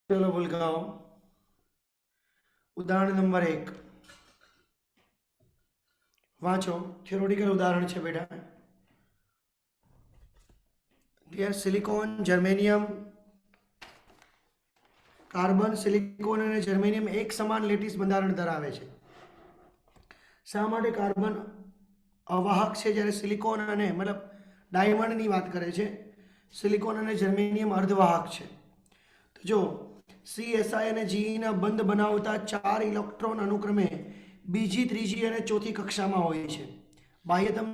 चलो भूलगांव उदाहरण number 1 वाँचो। Theoretical उदाहरण है बेटा। Dear silicon germanium carbon silicon और जर्मेनियम एक समान लेटिस બંધારણ ધરાવે છે। શા માટે કાર્બન અવાહક છે જ્યારે સિલિકોન અને મતલબ ડાયમંડની વાત કરે છે, સિલિકોન અને જર્મેનિયમ અર્ધવાહક છે। તો જો CSI અને GE બંધ બનાવતા 4 ઇલેક્ટ્રોન અનુક્રમે બીજી, ત્રીજી અને ચોથી કક્ષામાં હોય છે। બાહ્યતમ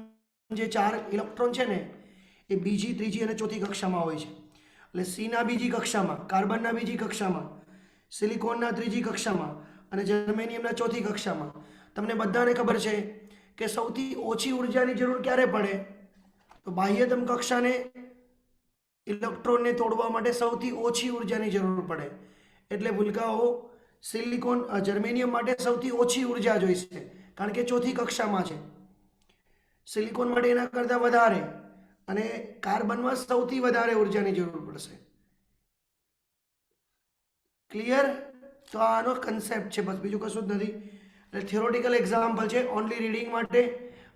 જે 4 ઇલેક્ટ્રોન છે ને એ બીજી, ત્રીજી અને ચોથી કક્ષામાં હોય છે। એટલે Cના બીજી કક્ષામાં, કાર્બનના બીજી કક્ષામાં, સિલિકોનના ત્રીજી કક્ષામાં અને જર્મેનિયમના ચોથી કક્ષામાં। તમને બધાને ખબર છે કે સૌથી ઓછી ઉર્જાની જરૂર ક્યારે પડે? તો બાહ્યતમ કક્ષાને ઇલેક્ટ્રોનને તોડવા માટે સૌથી ઓછી ઉર્જાની જરૂર પડે। એટલે ભૂલકાઓ સિલિકોન જર્મેનિયમ માટે સૌથી ઓછી ઉર્જા જોઈશે કારણ કે ચોથી કક્ષામાં છે। સિલિકોન માટે એના કરતાં વધારે અને કાર્બનમાં સૌથી વધારે ઉર્જાની જરૂર પડશે। ક્લિયર? તો આનો કન્સેપ્ટ છે, બસ બીજું કશું જ નથી। એટલે થિયોરેટિકલ એક્ઝામ્પલ છે, ઓનલી રીડિંગ માટે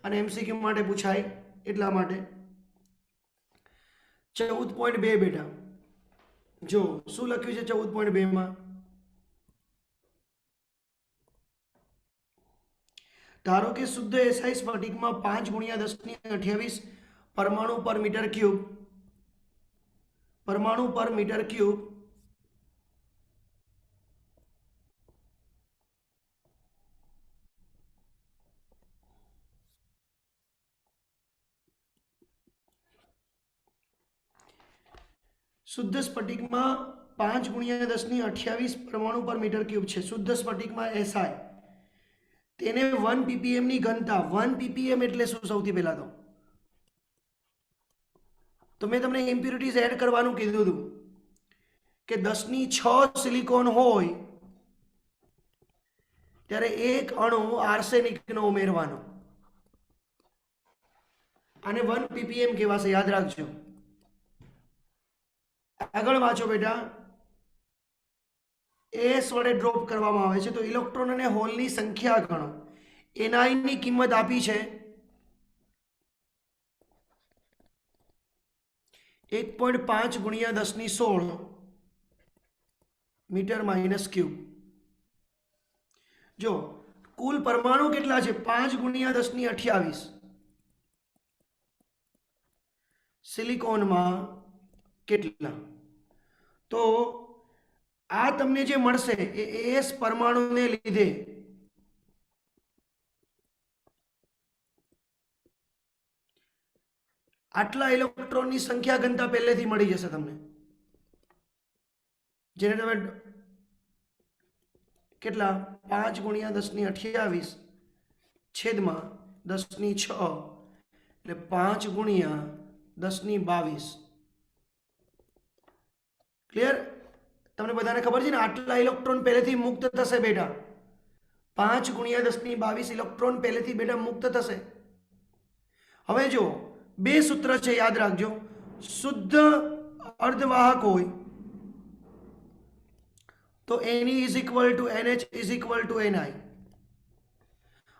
અને MCQ માટે પૂછાય એટલા માટે। 14.2 બેટા જો શું લખ્યું છે 14.2 માં? ધારો કે શુદ્ધ SI સ્ફટિકમાં 5 × 10⁻28 પરમાણુ પર મીટર ક્યુબ શુદ્ધ સ્ફટિકમાં 5 × 10⁻28 પરમાણુ પર મીટર ક્યુબ છે। શુદ્ધ સ્ફટિકમાં SI તેને 1 ppm ની ઘનતા, 1 ppm એટલે શું? સૌથી પહેલા તો મેં તમને ઇમ્પ્યુરિટીઝ એડ કરવાનું કીધું હતું કે 10⁶ સિલિકોન હોય ત્યારે એક અણુ આર્સેનિકનો ઉમેરવાનો, આને 1 ppm કહેવાશે, યાદ રાખજો। આગળ વાંચો બેટા। એસ વડે ડ્રોપ કરવામાં આવે છે તો ઇલેક્ટ્રોન અને હોલની સંખ્યા ગણો। Ni ની કિંમત આપી છે 1.5 × 10⁻16 મીટર માઇનસ ક્યુબ। જો કુલ પરમાણુ કેટલા છે? 5 × 10⁻28 સિલિકોનમાં કેટલા? તો આ તમને જે મળશે એ એસ પરમાણુને લીધે આટલા ઇલેક્ટ્રોનની સંખ્યા ઘનતા પહેલેથી મળી જશે તમને, જેને તમે કેટલા 5 × 10⁻28 છેદમાં 10⁶ એટલે 5 × 10⁻22। ક્લિયર? તમને બધાને ખબર છે ને આટલા ઇલેક્ટ્રોન પહેલેથી મુક્ત થશે બેટા। 5 × 10⁻22 ઇલેક્ટ્રોન પહેલેથી બેટા મુક્ત થશે। હવે જો બે સૂત્ર છે, યાદ રાખજો। શુદ્ધ અર્ધવાહક હોય તો Ne = NH = Ni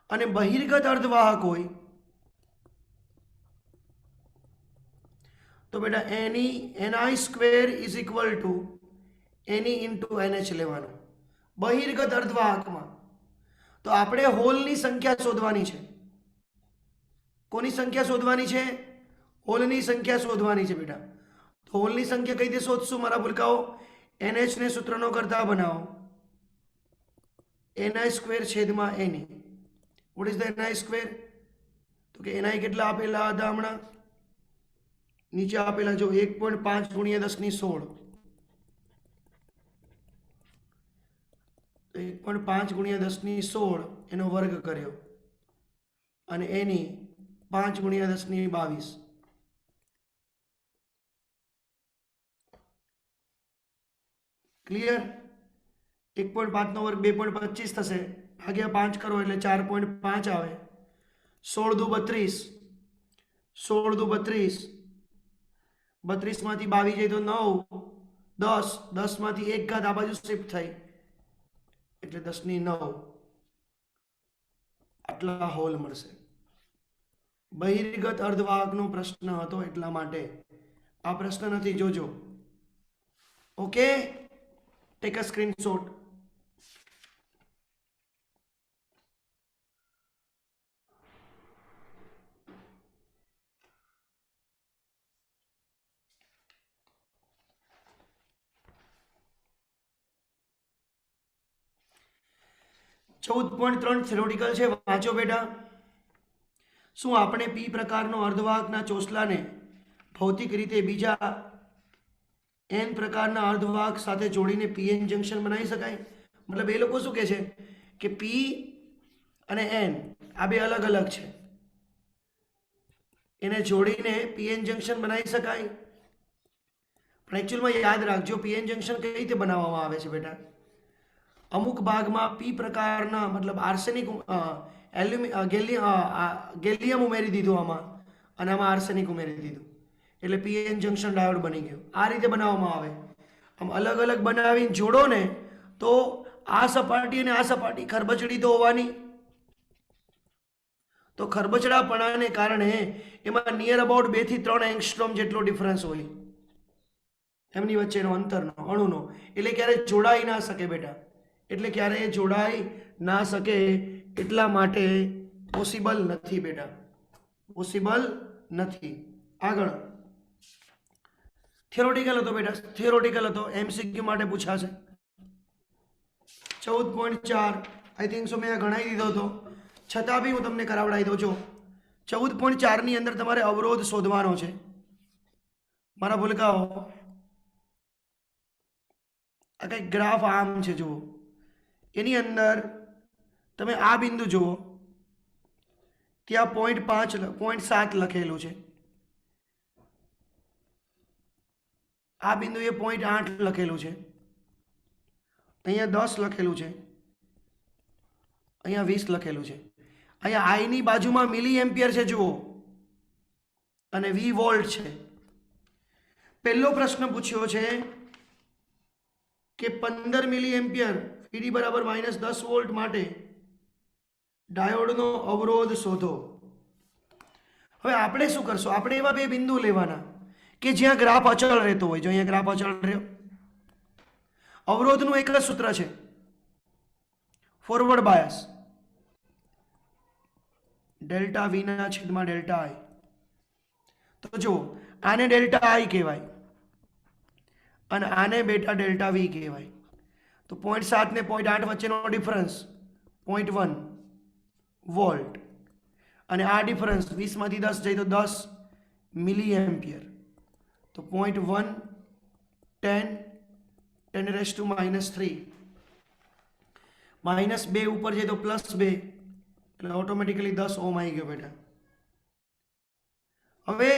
અને બહિર્ગત અર્ધવાહક હોય તો બેટા Ni² = Ne × NH લેવાનું બહિર્ગત અર્ધવાહકમાં। તો આપણે હોલની સંખ્યા શોધવાની છે। કોની સંખ્યા શોધવાની છે? હોલની સંખ્યા શોધવાની છે બેટા। તો હોલની સંખ્યા કઈ રીતે શોધશું મારા ભૂલકાઓ? NH ને સૂત્રનો કરતા બનાવો, Ni² છેદમાં Ne। What is the Ni²? તો કે Ni કેટલા આપેલા હતા હમણાં? નીચે આપેલા જો 1.5 × 10⁻16 1.5 × 10⁻16 એનો વર્ગ કર્યો અને એની 5 × 10⁻22। ક્લિયર? 1.5 નો વર્ગ 2.25 થશે, ભાગ્યા 5 કરો એટલે 4.5 આવે। 16 દુ 32, 16 દુ 32, 32 માંથી 22 જાય તો 9, 10, 10 માંથી 1 ઘાત આ બાજુ શિફ્ટ થઈ એટલે 10^9 આટલા હોલ મળશે. બહિર્ગત અર્ધવાહકનો પ્રશ્ન હતો એટલા માટે આ પ્રશ્ન નથી, જોજો. Okay, take a screenshot. .3 theoretical છે, વાંચો બેટા. શું આપણે પી પ્રકારનો અર્ધવાહકના ચોસલાને ભૌતિક રીતે બીજા એન પ્રકારના અર્ધવાહક સાથે જોડીને પીએન જંકશન બનાવી શકાય? મતલબ એ લોકો શું કહે છે કે પી અને એન આ બે અલગ અલગ છે, એને જોડીને પીએન જંકશન બનાવી શકાય. પણ એકચ્યુઅલમાં યાદ રાખજો, પીએન જંકશન કઈ રીતે બનાવવામાં આવે છે બેટા? અમુક ભાગમાં પી પ્રકારના મતલબ આર્સેનિક ગેલિયમ ઉમેરી દીધું આમાં, અને આમાં આર્સેનિક ઉમેરી દીધું એટલે પીએન જંકશન ડાયોડ બની ગયું. આ રીતે બનાવવામાં આવે. આમ અલગ અલગ બનાવીને જોડો ને તો આ સપાટી અને આ સપાટી ખરબચડી તો હોવાની, તો ખરબચડાપણાને કારણે એમાં નિયર અબાઉટ 2 થી 3 એંગસ્ટ્રોમ જેટલો ડિફરન્સ હોય એમની વચ્ચેનો અંતરનો અણુનો, એટલે ક્યારેય જોડાઈ ના શકે બેટા. એટલે ક્યારેય જોડાઈ ના શકે એટલા માટે પોસિબલ નથી બેટા, પોસિબલ નથી. આગળ થિયોરિટિકલ હતો બેટા, થિયોરિટિકલ હતો, એમસીક્યુ માટે પૂછાશે. 14.4 આઈ થિંક સો મેં ગણાવી દીધો હતો, છતાં બી હું તમને કરાવડાવી દઉં છું. 14.4 ની અંદર તમારે અવરોધ શોધવાનો છે. મારા ભૂલકાઓ, આ કંઈક ગ્રાફ આમ છે જુઓ, એની અંદર તમે આ બિંદુ જુઓ, ત્યાં 0.7 લખેલું છે, આ બિંદુએ 0.8 લખેલું છે, અહીંયા 10 લખેલું છે, અહીંયા 20 લખેલું છે. અહીંયા આઈ ની બાજુમાં મિલી એમ્પિયર છે જુઓ, અને વી વોલ્ટ છે. પહેલો પ્રશ્ન પૂછ્યો છે કે 15 મિલી એમ્પિયર વીડી બરાબર -10 વોલ્ટ માટે ડાયોડનો અવરોધ શોધો. હવે આપણે શું કરશું? આપણે એવા બે બિંદુ લેવાના કે જ્યાં ગ્રાફ અચળ રહેતો હોય. જો અહીંયા ગ્રાફ અચળ રહ્યો, અવરોધનું એક જ સૂત્ર છે, ફોરવર્ડ બાયસ, ડેલ્ટા વી ના છેદમાં ડેલ્ટા આઈ. તો જુઓ, આને ડેલ્ટા આઈ કહેવાય અને આને બેટા ડેલ્ટા વી કહેવાય. તો 0.7 ને 0.8 વચ્ચેનો ડિફરન્સ 0.1 વોલ્ટ, અને આ ડિફરન્સ 20 માંથી 10 જાય તો 10 મિલી એમ્પિયર. તો 0.1 10 10⁻³ -2 ઉપર જાય તો +2, એટલે ઓટોમેટિકલી 10 ઓમ આવી ગયો બેટા. હવે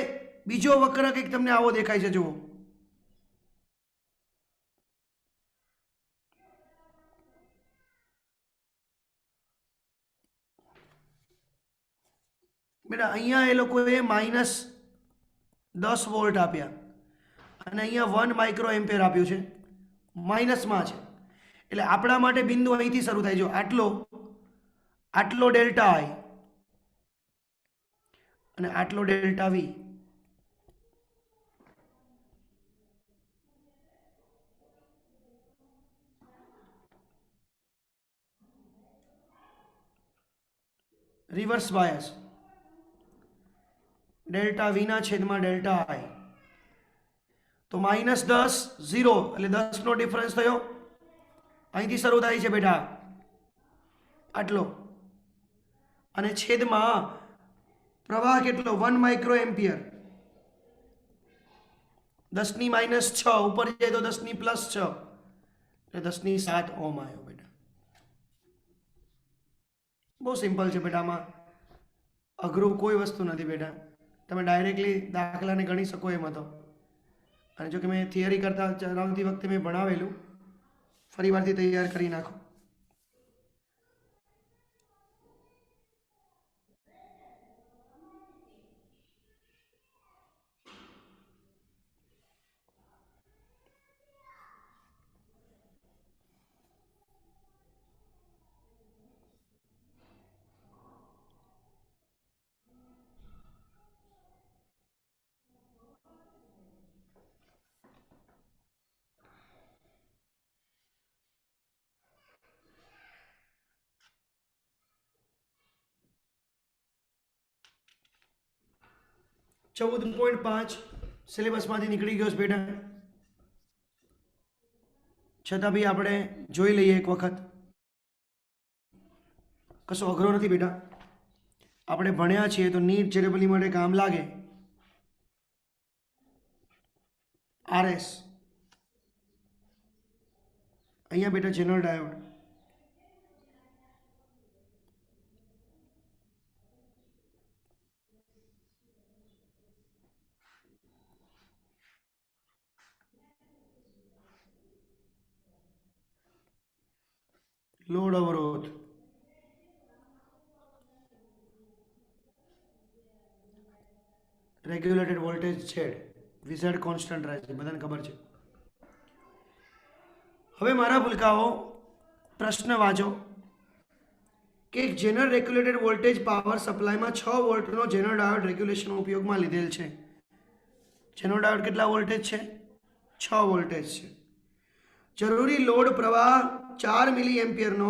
બીજો વક્ર કંઈક તમને આવો દેખાય છે જુઓ, બેટા અહીંયા એ લોકોએ -10 વોલ્ટ આપ્યા અને અહીંયા 1 માઇક્રો એમ્પિયર આપ્યું છે, માઇનસમાં છે. એટલે આપણા માટે બિંદુ અહીંથી શરૂ થાય. જો આટલો ડેલ્ટા આઈ અને આટલો delta V. Reverse bias, delta V ના છેદમાં ડેલ્ટા આઈ. તો -10 0 એટલે 10 નો ડિફરન્સ થયો, અહીંથી શરૂ થાય છે બેટા આટલો, અને છેદમાં પ્રવાહ કેટલો? 1 માઇક્રો એમ્પિયર. 10⁻⁶ ઉપર જાય તો 10⁻+6 એટલે 10⁻7 ઓમ આવ્યો બેટા. બહુ સિમ્પલ છે બેટા, આમાં અઘરું કોઈ વસ્તુ નથી બેટા. તમે ડાયરેક્ટલી દાખલાને ગણી શકો એમ હતો. અને જો કે મેં થિયરી કરતા ચલાવતી વખતે મેં ભણાવેલું, ફરી વારથી તૈયાર કરી નાખો. 14.5 સિલેબસમાંથી નીકળી ગયો છે બેટા, છતાં બી આપણે જોઈ લઈએ એક વખત. કશો અઘરો નથી બેટા, આપણે ભણ્યા છીએ તો નીટ જેરેબલી માટે કામ લાગે. આરએસ અહીંયા બેટા જનરલ ડાયોડ, લોડ અવરોધ, રેગ્યુલેટેડ વોલ્ટેજ છેડ, વિઝેડ કોન્સ્ટન્ટ રહે છે, બધાને ખબર છે. હવે મારા ભૂલકાઓ પ્રશ્ન વાંચો કે એક જેનર રેગ્યુલેટેડ વોલ્ટેજ પાવર સપ્લાયમાં 6 વોલ્ટનો જેનર ડાયોડ રેગ્યુલેશન ઉપયોગમાં લીધેલ છે. જેનર ડાયોડ કેટલા વોલ્ટેજ છે? 6 વોલ્ટેજ છે. જરૂરી લોડ પ્રવાહ 4 મિલી એમ્પિયરનો,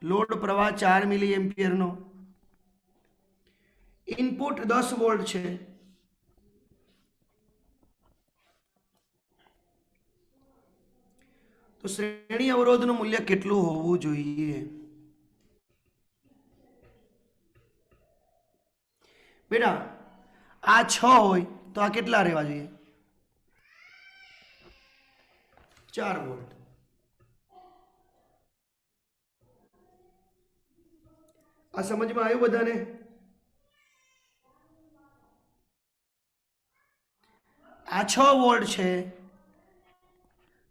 લોડ પ્રવાહ 4 મિલી એમ્પિયરનો, ઇનપુટ 10 વોલ્ટ છે. તો શ્રેણી અવરોધનું મૂલ્ય કેટલું હોવું જોઈએ? બેટા આ 6 હોય તો આ કેટલા રહેવા જોઈએ? 4 વોલ્ટ. આ સમજમાં આવ્યું બધાને? આ 6 વોલ્ટ છે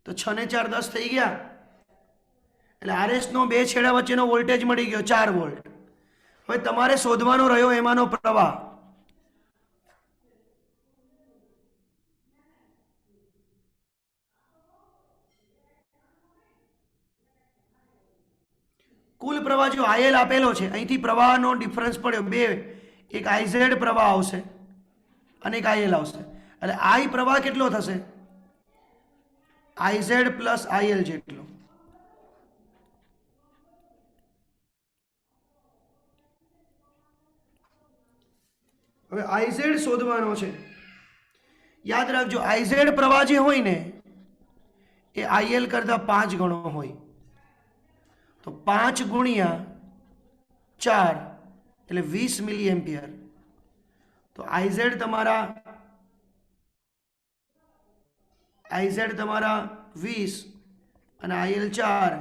તો 6 ને 4 10 થઈ ગયા, એટલે આરએસ નો બે છેડા વચ્ચેનો વોલ્ટેજ મળી ગયો 4 વોલ્ટ. હવે તમારે શોધવાનો રહ્યો એમાંનો પ્રવાહ. કુલ પ્રવાહ જો આઈએલ આપેલો છે, અહીંથી પ્રવાહનો ડિફરન્સ પડ્યો બે, એક આઈઝેડ પ્રવાહ આવશે અને એક આઈએલ આવશે, એટલે આઈ પ્રવાહ કેટલો થશે? આઈઝેડ પ્લસ આઈએલ જેટલો. હવે આઈઝેડ શોધવાનો છે. યાદ રાખજો આઈઝેડ પ્રવાહ જે હોય ને એ આઈએલ કરતા 5 ગણો હોય, તો 5 ગુણ્યા 4 એટલે 20 મિલી એમ્પિયર. તો આઈઝેડ તમારા 20 અને આઈએલ 4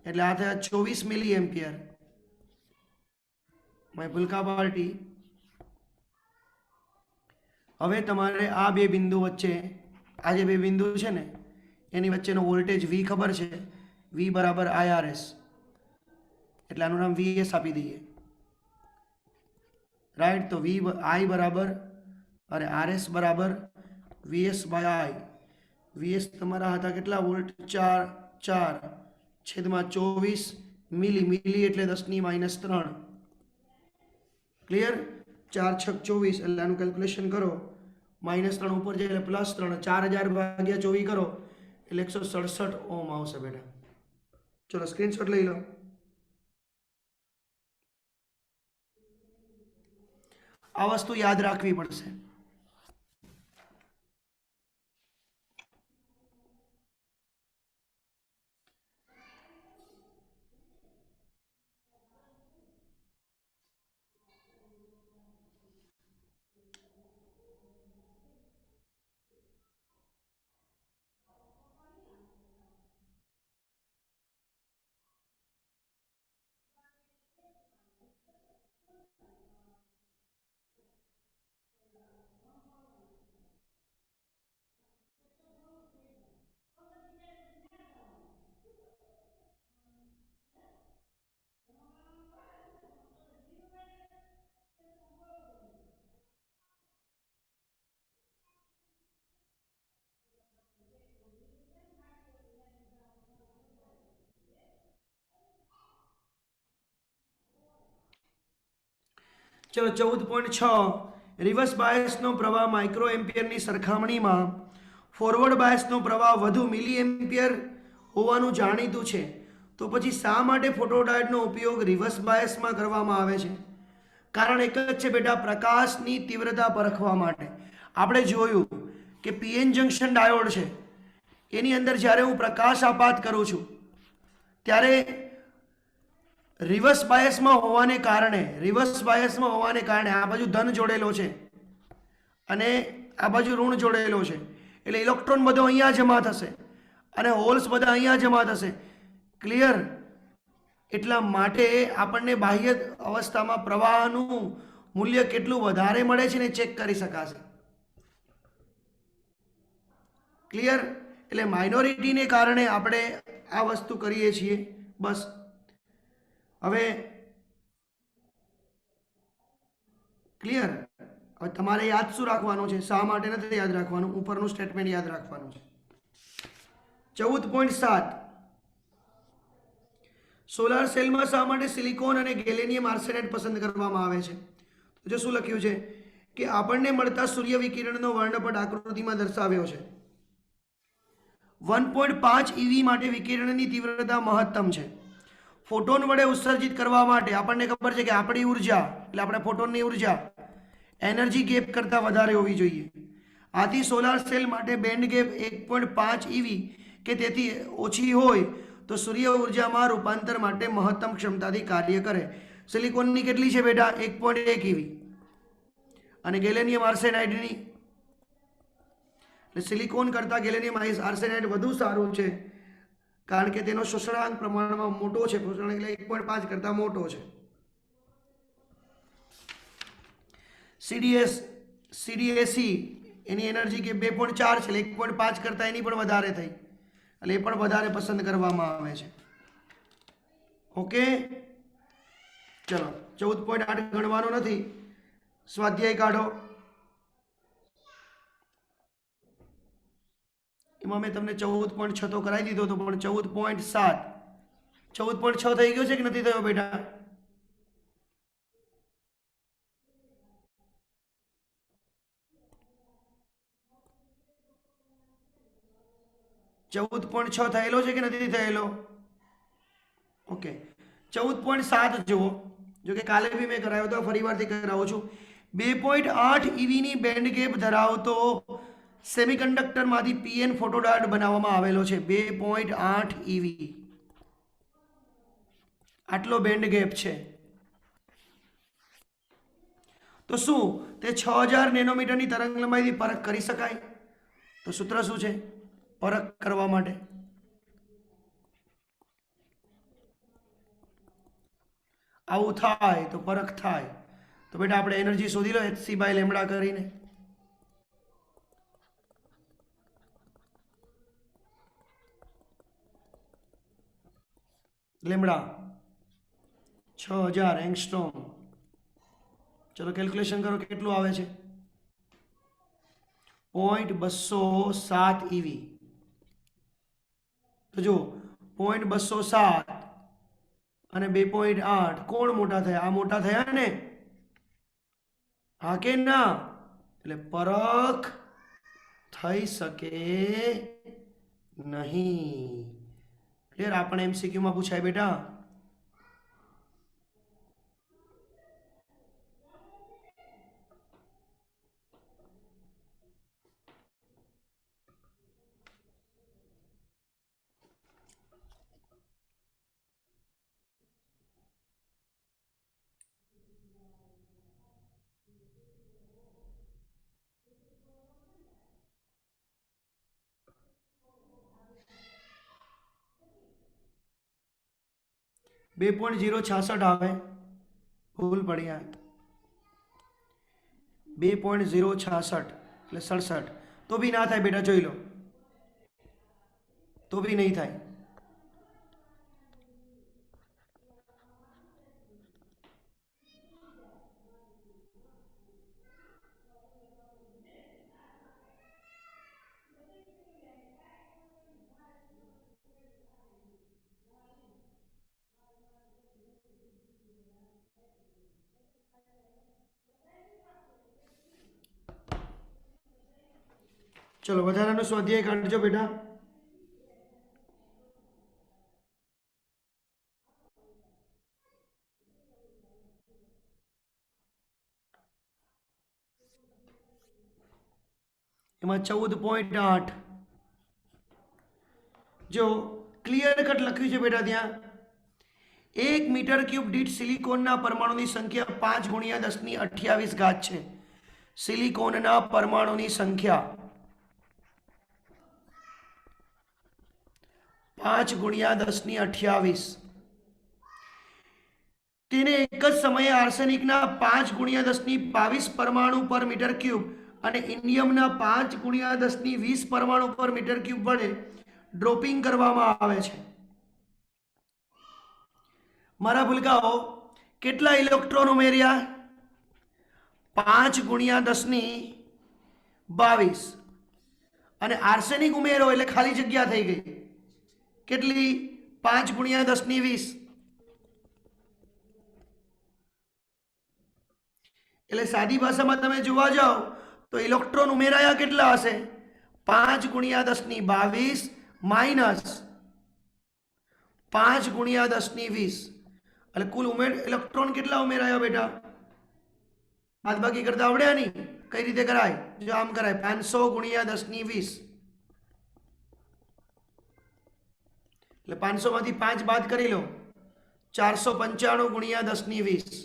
એટલે આ થયા 24 મિલી એમ્પિયર. માય ભૂલકા પાર્ટી. હવે તમારે આ બે બિંદુ વચ્ચે, આ જે બે બિંદુ છે ને એની વચ્ચેનો વોલ્ટેજ V ખબર છે, V બરાબર IRS, એટલે આનું નામ VS આપી દઈએ. રાઈટ? તો I બરાબર અરે RS બરાબર VS બાય I. VS તમારા હતા કેટલા વોલ્ટ? 4 છેદમાં 24 મિલી, મિલી એટલે 10⁻³ ક્લિયર? 4 × 6 = 24, એટલે આનું કેલ્ક્યુલેશન કરો, -3 ઉપર જાય એટલે +3, 4000 ભાગ્યા 24 કરો એટલે 167 ઓહમ આવશે બેટા. ચલો સ્ક્રીનશોટ લઈ લો. આ વસ્તુ યાદ રાખવી પડશે. ચલો 14.6 રિવર્સ બાયસનો પ્રવાહ માઇક્રો એમ્પિયરની સરખામણીમાં ફોરવર્ડ બાયસનો પ્રવાહ વધુ મિલી એમ્પિયર હોવાનું જાણીતું છે, તો પછી શા માટે ફોટોડાયોડનો ઉપયોગ રિવર્સ બાયસમાં કરવામાં આવે છે? કારણ એક જ છે બેટા, પ્રકાશની તીવ્રતા પરખવા માટે. આપણે જોયું કે પીએન જંક્શન ડાયોડ છે, એની અંદર જ્યારે હું પ્રકાશ આપાત કરું છું ત્યારે રિવર્સ બાયસમાં હોવાને કારણે આ બાજુ ધન જોડેલો છે અને આ બાજુ ઋણ જોડેલો છે, એટલે ઇલેક્ટ્રોન બધો અહીંયા જમા થશે અને હોલ્સ બધા અહીંયા જમા થશે. ક્લિયર? એટલા માટે આપણને બાહ્ય અવસ્થામાં પ્રવાહનું મૂલ્ય કેટલું વધારે મળે છે ને ચેક કરી શકાશે. ક્લિયર? એટલે માઇનોરિટીને કારણે આપણે આ વસ્તુ કરીએ છીએ. બસ હવે ક્લિયર? હવે તમારે યાદ શું રાખવાનું છે, શા માટે નથી યાદ રાખવાનું, ઉપરનું સ્ટેટમેન્ટ યાદ રાખવાનું છે. 14.7 સોલાર સેલમાં શા માટે સિલિકોન અને ગેલેનિયમ આર્સેનાઇડ પસંદ કરવામાં આવે છે? તો જો શું લખ્યું છે કે આપણને મળતા સૂર્ય વિકિરણનો વર્ણપટ આકૃતિમાં દર્શાવ્યો છે. 1.5 EV માટે વિકિરણની તીવ્રતા મહત્તમ છે. ફોટોન વડે ઉત્સર્જિત કરવા માટે આપણને ખબર છે કે આપણી ઉર્જા એટલે આપણે ફોટોનની ઉર્જા એનર્જી ગેપ કરતાં વધારે હોવી જોઈએ. આથી સોલાર સેલ માટે બેન્ડ ગેપ 1.5 EV કે તેથી ઓછી હોય તો સૂર્ય ઉર્જામાં રૂપાંતર માટે મહત્તમ ક્ષમતાથી કાર્ય કરે. સિલિકોનની કેટલી છે બેટા? 1.1 EV અને ગેલેનિયમ આર્સેનાઇડની, એટલે સિલિકોન કરતાં ગેલેનિયમ આર્સેનાઇડ વધુ સારું છે કારણ કે તેનો શોષણાંક પ્રમાણમાં મોટો છે, શોષણ એટલે 1.5 કરતાં મોટો છે. CDSC એની એનર્જી કે 2.4 છે, 1.5 કરતાં એની પણ વધારે થઈ, એટલે એ પણ વધારે પસંદ કરવામાં આવે છે. ઓકે, ચલો 14.8 ગણવાનો નથી, સ્વાધ્યાય કાઢો. એમાં મેં તમને 14.6 તો કરાવી દીધો હતો, પણ 14.7 14.6 થઈ ગયો છે કે નથી થયો બેટા? .6 થયેલો છે કે નથી થયેલો? ઓકે, 14.7 જુઓ. જો કે કાલે બી મેં કરાવ્યો હતો, ફરી વારથી કરાવું છું. 2.8 EVની બેન્ડ ગેપ ધરાવતો સેમિકન્ડક્ટરમાંથી પીએન ફોટોડાયોડ બનાવવામાં આવેલો છે. 2.8 EV આટલો બેન્ડ ગેપ છે. તો શું તે 6000 નેનોમીટરની તરંગ લંબાઈથી પરખ કરી શકાય? તો સૂત્ર શું છે પરખ કરવા માટે? આવું થાય તો પરખ થાય. તો બેટા આપણે એનર્જી શોધી લો hc/λ કરીને. Lambda 6000 angstrom. ચલો કેલ્ક્યુલેશન કરો કેટલું આવે છે? 0.207 EV. તો જો 0.207 અને 2.8 કોણ મોટા થયા? આ મોટા થયા ને? હા કે ના? એટલે પરખ થઈ શકે નહીં. ક્લિયર? આપણે MCQ માં પૂછાય બેટા. બે 0.66 આવે, ભૂલ પડી. આ 2.066 એટલે 67. તો બી ના થાય બેટા, જોઈ લો. તો બી નહીં થાય. ચલો વધારાનો સ્વાધ્યાય કાઢજો બેટા. એમાં 14.8 જો ક્લિયર કટ લખ્યું છે બેટા ત્યાં 1 મીટર ક્યુબ દીઠ સિલિકોનના પરમાણુની સંખ્યા 5 ગુણ્યા 10⁻28 ઘાત છે. સિલિકોનના પરમાણુની સંખ્યા 5 ગુણ્યા 10⁻28. તેને એક જ સમયે આર્સેનિકના 5 ગુણ્યા 10⁻22 પરમાણુ પર મીટર ક્યુબ અને ઇન્ડિયમના 5 ગુણ્યા 10⁻20 પરમાણુ પર મીટર ક્યુબ વડે ડ્રોપિંગ કરવામાં આવે છે. મારા ભૂલકાઓ કેટલા ઇલેક્ટ્રોન ઉમેર્યા? 5 ગુણ્યા 10⁻22 અને આર્સેનિક ઉમેરો એટલે ખાલી જગ્યા થઈ ગઈ. કેટલી? 5 ગુણ્યા 10⁻20. એટલે સાદી ભાષામાં તમે જોવા જાઓ તો ઇલેક્ટ્રોન ઉમેરાયા કેટલા હશે? 5 ગુણ્યા 10⁻22 માઇનસ 5 ગુણ્યા 10⁻20 એટલે કુલ ઇલેક્ટ્રોન કેટલા ઉમેરાયા બેટા? બાદબાકી કરતા આવડ્યા નહીં? કઈ રીતે કરાય? જો આમ કરાય 500 ગુણ્યા 10⁻20 એટલે 500 માંથી 5 બાદ કરી લો 495 ગુણ્યા 10⁻20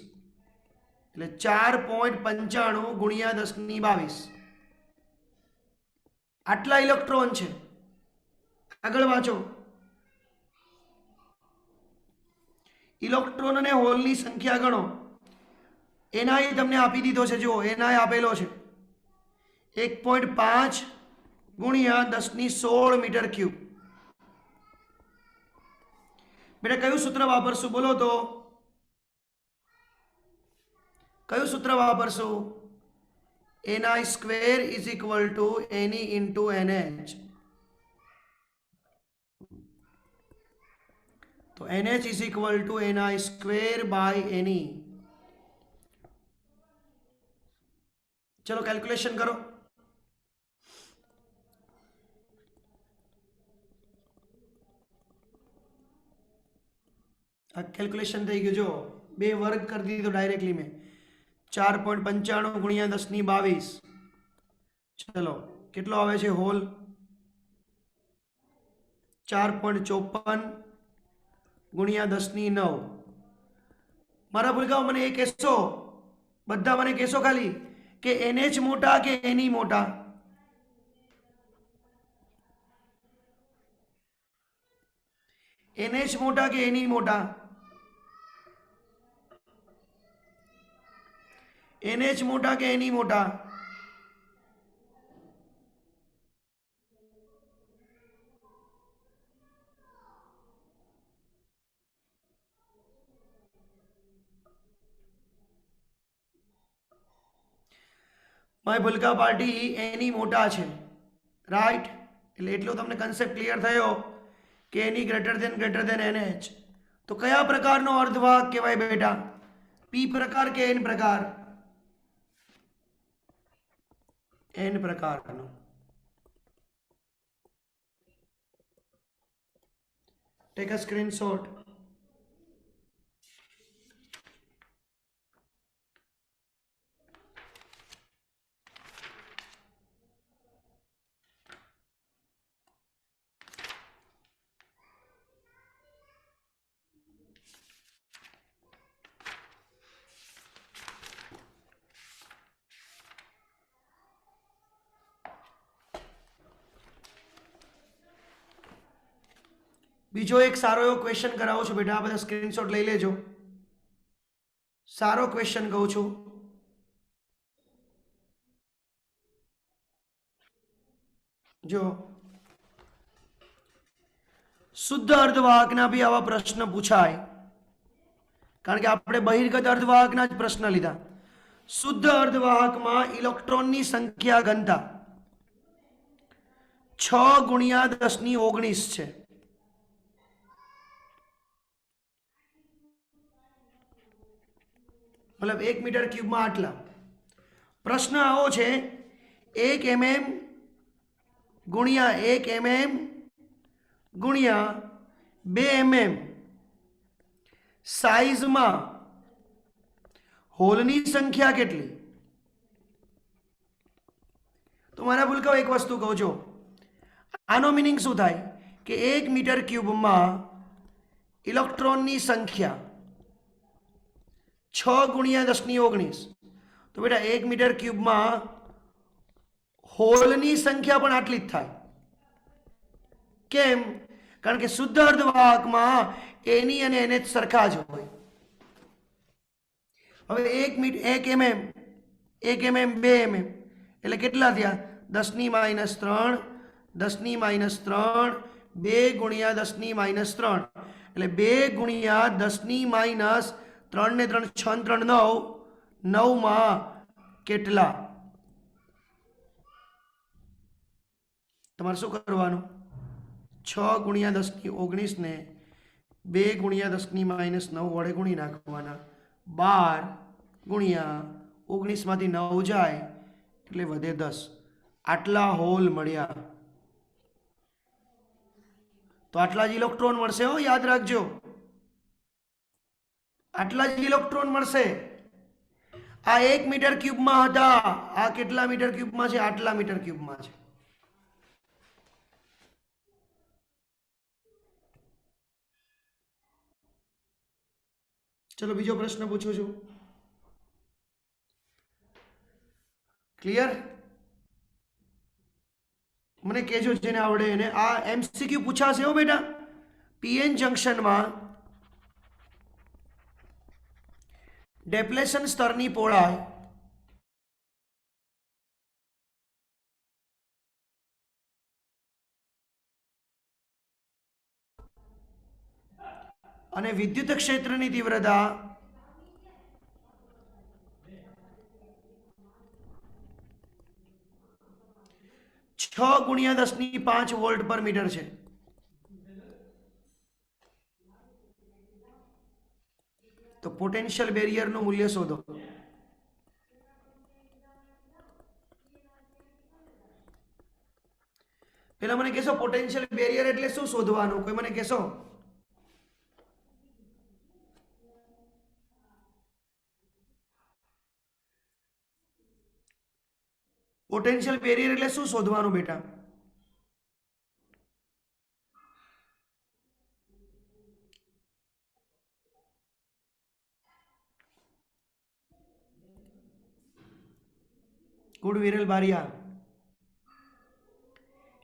એટલે 4.95 ગુણ્યા 10⁻22. આટલા ઇલેક્ટ્રોન છે. આગળ વાંચો. ઇલેક્ટ્રોન અને હોલની સંખ્યા ગણો. એનઆઈ તમને આપી દીધો છે. જુઓ એનઆઈ આપેલો છે 1.5 ગુણ્યા 10⁻16 મીટર ક્યુબ. બેટા કયું સૂત્ર વાપરશું બોલો તો? કયું સૂત્ર વાપરશું? ni square is equal to ne into nh. તો nh is equal to ni square by ne. ચલો કેલ્ક્યુલેશન કરો. આ કેલ્ક્યુલેશન થઈ ગયું. જો 2 વર્ગ કરી દીધો ડાયરેક્ટલી મેં. 4.95 ગુણ્યા 10⁻22. ચલો કેટલો આવે છે હોલ? 4.54 ગુણ્યા 10⁹. મારા ભૂલકાઓ મને એ કહેશો, બધા મને કહેશો ખાલી કે NH મોટા કે NE મોટા? NH મોટા કે NE મોટા? NH મોટા કે NE મોટા? માય ભૂલકા પાર્ટી NE મોટા છે, રાઈટ? એટલે એટલો તમને કન્સેપ્ટ ક્લિયર થયો કે NE ગ્રેટર દેન NH. તો કયા પ્રકારનો અર્ધવાહક કહેવાય બેટા? P પ્રકાર કે N પ્રકાર? N પ્રકારનો. Take a screenshot. બીજો એક સારો એવો ક્વેશ્ચન કરાવો છો બેટા. આ બધા સ્ક્રીનશોટ લઈ લેજો. સારો ક્વેશ્ચન કહું છું. જો શુદ્ધ અર્ધવાહકના બી આવા પ્રશ્ન પૂછાય, કારણ કે આપણે બહિર્ગત અર્ધવાહકના જ પ્રશ્ન લીધા. શુદ્ધ અર્ધવાહકમાં ઇલેક્ટ્રોનની સંખ્યા ઘનતા 6 ગુણ્યા 10⁻19 છે. મતલબ 1 મીટર ક્યુબમાં આટલા. પ્રશ્ન આવો છે 1 mm ગુણ્યા 1 mm ગુણ્યા 2 mm સાઈઝમાં હોલની સંખ્યા કેટલી? તો મારા ભૂલકાઓ એક વસ્તુ કહું છું, આનો મિનિંગ શું થાય કે 1 મીટર ક્યુબમાં ઇલેક્ટ્રોનની સંખ્યા 6 ગુણ્યા 10⁻⁹. તો બેટા 1 મીટર ક્યુબમાં હોલની સંખ્યા પણ આટલી જ થાય. કેમ? કારણ કે શુદ્ધ અર્ધવાહકમાં એની અને એને જ સરખા જ હોય. હવે 1 mm 1 mm 2 mm એટલે કેટલા થયા? 10⁻³ 10⁻³ 2 ગુણ્યા 10⁻³ એટલે 2 ગુણ્યા 10⁻³ ને 3 6 3 9 9 કેટલા? તમારે શું કરવાનું? 6 ગુણ્યા 10⁻⁹ ને 2 ગુણ્યા 10⁻⁹ વડે ગુણી નાખવાના. 12 ગુણ્યા 19 માંથી 9 જાય એટલે વધે 10. આટલા હોલ મળ્યા. તો આટલા જ ઇલેક્ટ્રોન મળશે. હો, યાદ રાખજો, આટલા જ ઇલેક્ટ્રોન મળશે. આ 1 મીટર ક્યુબમાં હતા. આ કેટલા મીટર ક્યુબમાં છે? આટલા મીટર ક્યુબમાં છે. ચલો બીજો પ્રશ્ન પૂછું છું. ક્લિયર? મને કહેજો જેને આવડે એને. આ એમસીક્યુ પૂછાશે હો બેટા. પીએન જંકશનમાં ડેપ્લેશન સ્તરની પહોળાઈ અને વિદ્યુત ક્ષેત્રની તીવ્રતા છ ગુણ્યા 10⁵ વોલ્ટ પર મીટર છે. તો પોટેન્શિયલ બેરિયરનું મૂલ્ય શોધો. પેલા મને કહેશો પોટેન્શિયલ બેરિયર એટલે શું શોધવાનું? કોઈ મને કહેશો? પોટેન્શિયલ બેરિયર એટલે શું શોધવાનું બેટા? ગુડ વિરલ બારિયા.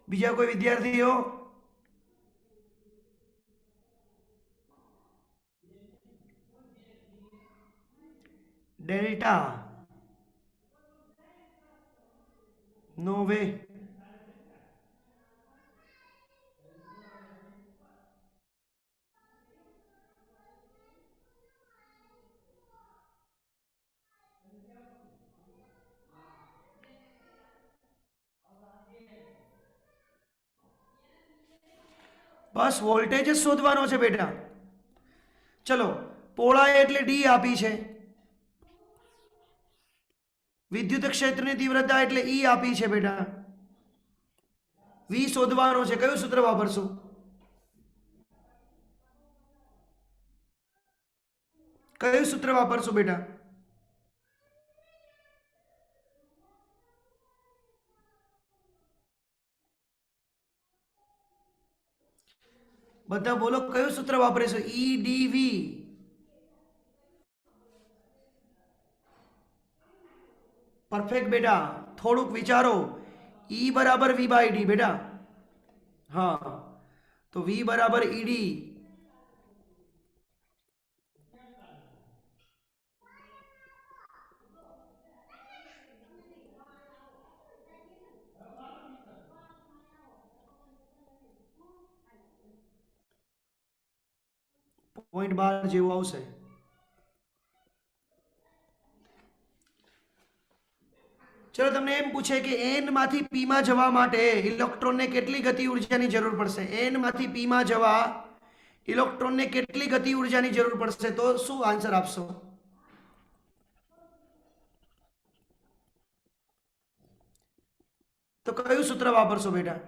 બીજા કોઈ વિદ્યાર્થીઓ? ડેલ્ટા નો વે. બસ વોલ્ટેજ જ શોધવાનો છે બેટા. ચલો, પહોળાઈ એટલે ડી આપી છે. વિદ્યુત ક્ષેત્રની તીવ્રતા એટલે ઈ આપી છે બેટા. વી શોધવાનો છે. કયું સૂત્ર વાપરશું? કયું સૂત્ર વાપરશું બેટા? બધા બોલો, કયું સૂત્ર વાપરીશું? ઈ ડી વી. પરફેક્ટ બેટા. થોડુંક વિચારો. ઈ બરાબર વી બાય ડી બેટા. હા, તો વી બરાબર ઈડી. પોઈન્ટ 12 જેવું આવશે. ચલો, તમને એમ પૂછે કે એન માંથી પી માં જવા માટે ઇલેક્ટ્રોનને કેટલી ગતિ ઉર્જાની જરૂર પડશે? એન માંથી પી માં જવા ઇલેક્ટ્રોનને કેટલી ગતિ ઉર્જાની જરૂર પડશે? તો શું આન્સર આપશો? તો કયું સૂત્ર વાપરશો બેટા?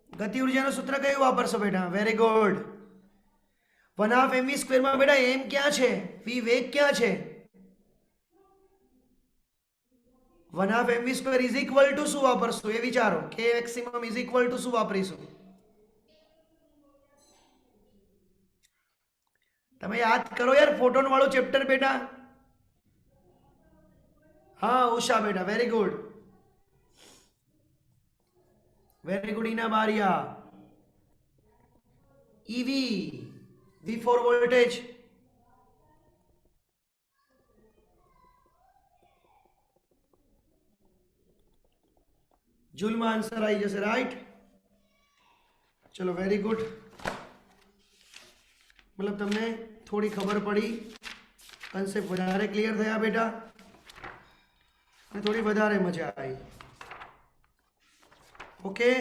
गति ऊर्जाનું સૂત્ર કયું વાપરશો બેટા? Very good. 1/2 mv સ્ક્વેર માં બેટા m ક્યાં છે? v વેગ ક્યાં છે? 1/2 mv square is equal two શું વાપરશું એ વિચારો. k maximum is equal two શું વાપરીશું? તમે યાદ કરો યાર ફોટોન વાળું ચેપ્ટર બેટા. હા ઉષા બેટા, very good. Very good Ina Bariya. EV V4 voltage. જુલમાં આન્સર આવી જશે, રાઈટ? ચલો વેરી ગુડ. मतलब તમને થોડી ખબર પડી, કન્સેપ્ટ વધારે ક્લિયર થયા બેટા, અને થોડી વધારે મજા આવી. ઓકે,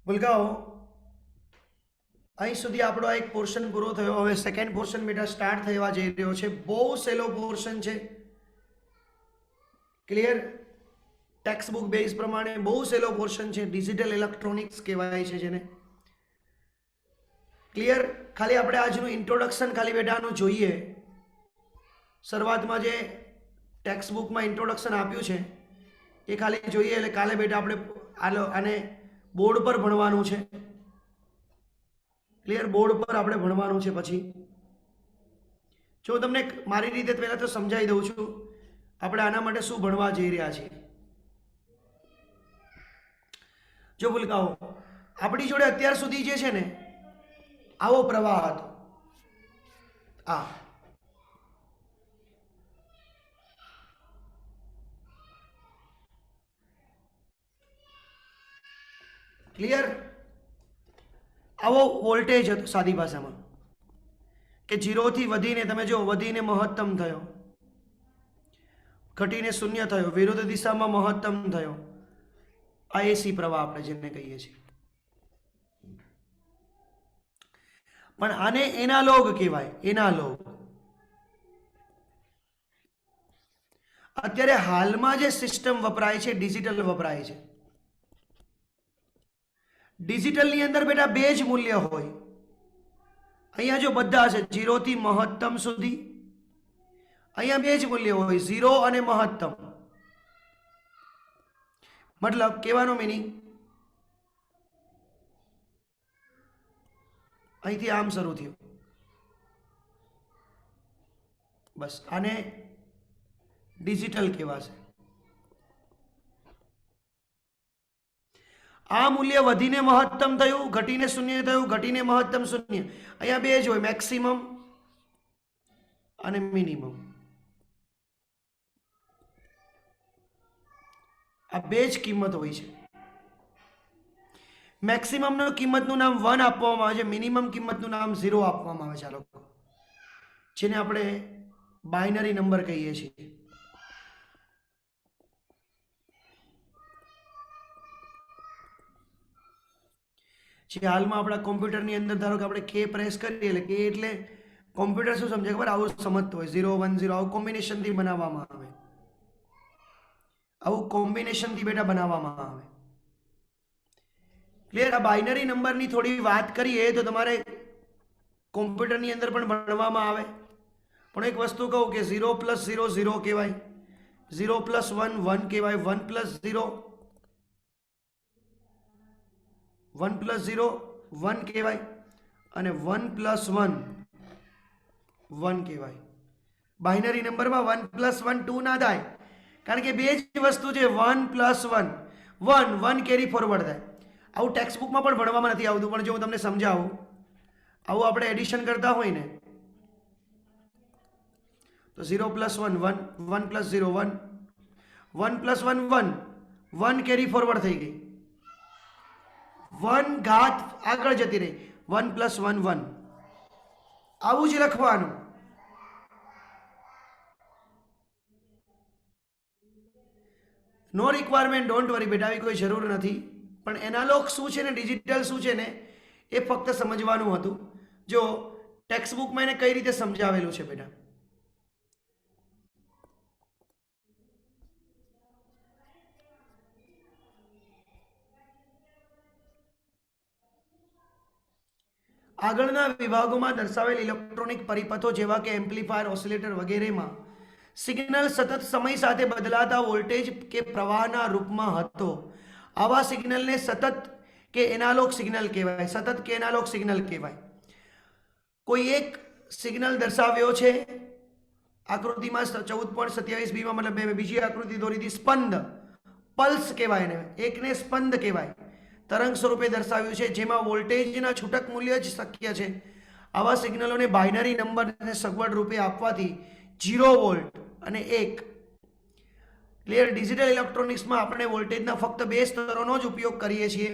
ભૂલકાઓ અહીં સુધી આપણો આ એક પોર્શન પૂરો થયો. હવે સેકન્ડ પોર્શન બેટા સ્ટાર્ટ થવા જઈ રહ્યો છે. બહુ સહેલો પોર્શન છે, ક્લિયર? ટેક્સ્ટ બુક બેઝ પ્રમાણે બહુ સહેલો પોર્શન છે. ડિજિટલ ઇલેક્ટ્રોનિક્સ કહેવાય છે જેને, ક્લિયર? ખાલી આપણે આજનું ઇન્ટ્રોડક્શન ખાલી બેટાનું જોઈએ. શરૂઆતમાં જે ટેક્સ્ટ બુકમાં ઇન્ટ્રોડક્શન આપ્યું છે એ ખાલી જોઈએ, એટલે કાલે બેટા આપણે આને બોર્ડ પર ભણવાનું છે. ક્લિયર? બોર્ડ પર આપણે ભણવાનું છે. પછી જો તમને મારી રીતે પહેલા તો સમજાવી દઉં છું આપણે આના માટે શું ભણવા જઈ રહ્યા છીએ. જો ભૂલકાઓ આપણી જોડે અત્યાર સુધી જે છે ને આવો પ્રવાહ હતો. આ ક્લિયર? આવો વોલ્ટેજ હતો સાદી ભાષામાં, કે 0 થી વધીને તમે જો વધીને મહત્તમ થયો, ઘટીને શૂન્ય થયો, વિરુદ્ધ દિશામાં મહત્તમ થયો. આ એસી પ્રવાહ આપણે જેને કહીએ છીએ. પણ આને એનાલોગ કહેવાય. એનાલોગ. અત્યારે હાલમાં જે સિસ્ટમ વપરાય છે ડિજિટલ વપરાય છે. ડિજિટલની અંદર બેટા બે જ મૂલ્ય હોય. અહીંયા જો બધા છે 0 થી મહત્તમ સુધી, અહીંયા બે જ મૂલ્ય હોય, 0 અને મહત્તમ. મતલબ કહેવાનો મીનિંગ અહીંથી આમ શરૂ થયું, બસ આને ડિજિટલ કહેવાશે. આ મૂલ્ય વધીને મહત્તમ થયું, ઘટીને શૂન્ય થયું, ઘટીને મહત્તમ શૂન્ય. અહીંયા બે જ હોય, મેક્સિમમ અને મિનિમમ. આ બે જ કિંમત હોય છે. મેક્સિમમનો કિંમતનું નામ 1 આપવામાં આવે છે, મિનિમમ કિંમતનું નામ 0 આપવામાં આવે છે. આ લોકો જેને આપણે બાઇનરી નંબર કહીએ છીએ. જે હાલમાં આપણા કોમ્પ્યુટરની અંદર ધારો કે આપણે કે પ્રેસ કરીએ એટલે કે એટલે કોમ્પ્યુટર શું સમજે ખબર? આવું સમજતું હોય 0 1 0 આવું કોમ્બિનેશનથી બનાવવામાં આવે. આવું કોમ્બિનેશનથી બેટા બનાવવામાં આવે. ક્લિયર? આ બાઇનરી નંબરની થોડી વાત કરીએ તો તમારે કોમ્પ્યુટરની અંદર પણ ભણવામાં આવે. પણ એક વસ્તુ કહું કે 0 + 0 0 કહેવાય, 0 + 1 1 કહેવાય, 1 + 0 1 + 0 1 કહેવાય, અને 1 + 1 1 કહેવાય. બાઇનરી નંબરમાં 1 + 1 2 ના થાય, કારણ કે બે જ વસ્તુ છે. 1 + 1 1 1 કેરી ફોરવર્ડ થાય. આવું ટેક્સ્ટ બુકમાં પણ ભણવામાં નથી આવતું, પણ જો હું તમને સમજાવું આવું આપણે એડિશન કરતા હોય ને તો 0 + 1 1 1 + 0 1 1 + 1 1 1 કેરી ફોરવર્ડ થઈ ગઈ, 1 ઘાત આગળ જતી રહી, 1 + 1 1. આવું જ લખવાનું. નો રિક્વાયરમેન્ટ, ડોન્ટ વરી બેટા, આવી કોઈ જરૂર નથી. પણ એનાલોગ શું છે ને ડિજિટલ શું છે ને એ ફક્ત સમજવાનું હતું. જો ટેક્સ્ટ બુકમાં એને કઈ રીતે સમજાવેલું છે બેટા. આગળના વિભાગોમાં દર્શાવેલ ઇલેક્ટ્રોનિક પરિપથો જેવા કે એમ્પ્લીફાયર, ઓસિલેટર વગેરેમાં સિગ્નલ સતત સમય સાથે બદલાતા વોલ્ટેજ કે પ્રવાહના રૂપમાં હતો. આવા સિગ્નલને સતત કે એનાલોગ સિગ્નલ કહેવાય. સતત કે એનાલોગ સિગ્નલ કહેવાય. કોઈ એક સિગ્નલ દર્શાવ્યો છે આકૃતિમાં 14.27b માં, મતલબ મેં બીજી આકૃતિ દોરી હતી, સ્પંદ, પલ્સ કહેવાય ને, એકને સ્પંદ કહેવાય. તરંગ સ્વરૂપે દર્શાવ્યું છે જેમાં વોલ્ટેજના છૂટક મૂલ્ય જ શક્ય છે. આવા સિગ્નલોને બાઇનરી નંબરને સગવડ રૂપે આપવાથી 0 વોલ્ટ અને 1. ક્લિયર. ડિજિટલ ઇલેક્ટ્રોનિક્સમાં આપણે વોલ્ટેજના ફક્ત 2 સ્તરોનો જ ઉપયોગ કરીએ છીએ.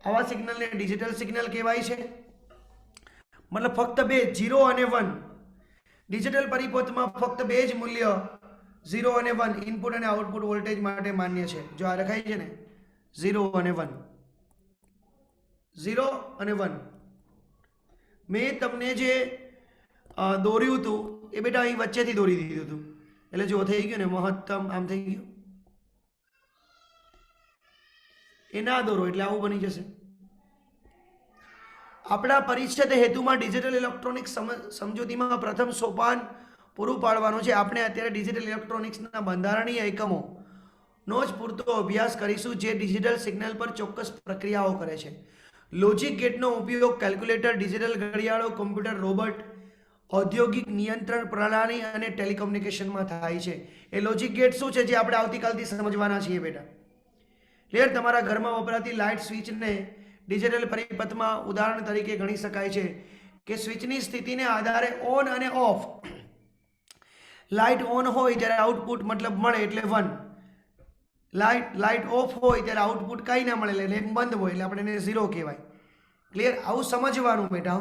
આવા સિગ્નલને ડિજિટલ સિગ્નલ કહેવાય છે. મતલબ ફક્ત 2, 0 અને 1. ડિજિટલ પરિપથમાં ફક્ત 2 જ મૂલ્ય 0 અને 1 ઇનપુટ અને આઉટપુટ વોલ્ટેજ માટે માન્ય છે. જો આ લખાય છે ને 0 અને 1, 0 અને 1. મેં તમને જે દોર્યું હતું એ બેટા અહીં વચ્ચેથી દોરી દીધું હતું. એટલે જો થઈ ગયું ને મહત્તમ, આમ થઈ ગયું. એ ના દોરો એટલે આવું બની જશે. આપણા પરિચ્છેદ હેતુમાં ડિજિટલ ઇલેક્ટ્રોનિક્સ સમજૂતીમાં પ્રથમ સોપાન પૂરું પાડવાનું છે. આપણે અત્યારે ડિજિટલ ઇલેક્ટ્રોનિક્સના બંધારણીય એકમોનો જ પૂરતો અભ્યાસ કરીશું જે ડિજિટલ સિગ્નલ પર ચોક્કસ પ્રક્રિયાઓ કરે છે. લોજિક ગેટનો ઉપયોગ કેલ્ક્યુલેટર, ડિજિટલ ઘડિયાળો, કમ્પ્યુટર, રોબોટ, ઔદ્યોગિક નિયંત્રણ પ્રણાલી અને ટેલિકોમ્યુનિકેશનમાં થાય છે. એ લોજિક ગેટ શું છે જે આપણે આવતીકાલથી સમજવાના છીએ બેટા. ક્લિયર. તમારા ઘરમાં વપરાતી લાઇટ સ્વિચને ડિજિટલ પરિપથમાં ઉદાહરણ તરીકે ગણી શકાય છે કે સ્વિચની સ્થિતિને આધારે ઓન અને ઓફ. લાઇટ ઓન હોય ત્યારે આઉટપુટ મતલબ મળે એટલે 1. લાઇટ ઓફ હોય ત્યારે આઉટપુટ કાંઈ ના મળે એટલે બંધ હોય એટલે આપણે એને 0 કહેવાય. ક્લિયર. આવું સમજવાનું બેટા,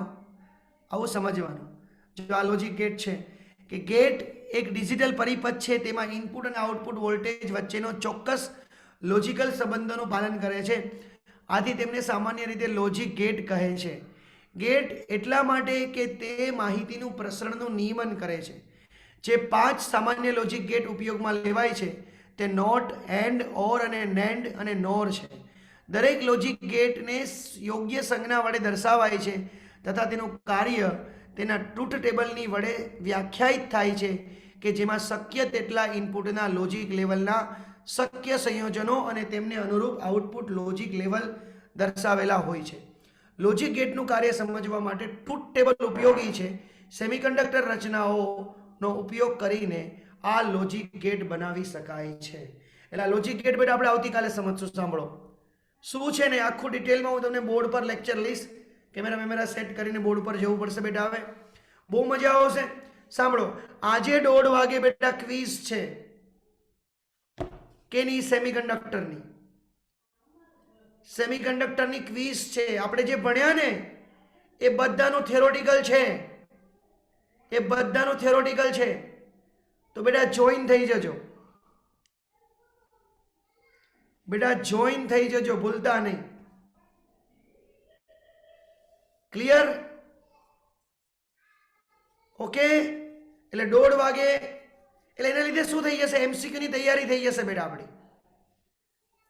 આવું સમજવાનું. જો આ લોજિક ગેટ છે કે ગેટ એક ડિજિટલ પરિપથ છે, તેમાં ઇનપુટ અને આઉટપુટ વોલ્ટેજ વચ્ચેનો ચોક્કસ લોજિકલ સંબંધોનું પાલન કરે છે. આથી તેમને સામાન્ય રીતે લોજિક ગેટ કહે છે. ગેટ એટલા માટે કે તે માહિતીનું પ્રસરણનું નિયમન કરે છે. જે 5 સામાન્ય લોજિક ગેટ ઉપયોગમાં લેવાય છે તે નોટ, એન્ડ, ઓર અને નેન્ડ અને નોર છે. દરેક લોજિક ગેટને યોગ્ય સંજ્ઞા વડે દર્શાવાય છે તથા તેનું કાર્ય તેના ટ્રુથ ટેબલની વડે વ્યાખ્યાયિત થાય છે કે જેમાં શક્ય તેટલા ઇનપુટના લોજિક લેવલના શક્ય સંયોજનો અને તેમને અનુરૂપ આઉટપુટ લોજિક લેવલ દર્શાવેલા હોય છે. લોજિક ગેટનું કાર્ય સમજવા માટે ટ્રુથ ટેબલ ઉપયોગી છે. સેમિકન્ડક્ટર રચનાઓનો ઉપયોગ કરીને આ લોજિક ગેટ બનાવી શકાય છે. એટલે આ લોજિક ગેટ બેટા આપણે આવતીકાલે સમજશું. સાંભળો શું છે ને આખું ડિટેલમાં હું તમને બોર્ડ પર લેક્ચર લઈશ. કેમેરા સેટ કરીને બોર્ડ પર જવું પડશે બેટા. હવે બહુ મજા આવશે. સાંભળો, આજે 1:30 વાગે બેટા ક્વિઝ છે. કેની? સેમિકન્ડક્ટરની ક્વિઝ છે. આપણે જે ભણ્યા ને એ બધાનું થિયોરેટિકલ છે. તો બેટા જોઈન થઈ જજો. ભૂલતા નહીં. ક્લિયર? ઓકે. એટલે 1:30 વાગે એટલે એના લીધે શું થઈ જશે? MCQ ની તૈયારી થઈ જશે બેટા આપણી.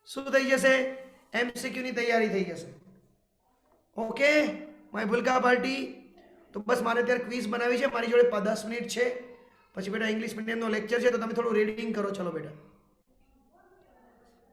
શું થઈ જશે? MCQ ની તૈયારી થઈ જશે. ઓકે માય ભૂલકા પાર્ટી. તો બસ મારે અત્યારે ક્વિઝ બનાવી છે. મારી જોડે 10 મિનિટ છે. પછી બેટા ઇંગ્લિશ મીડિયમનો લેક્ચર છે તો તમે થોડું રીડિંગ કરો. ચલો બેટા.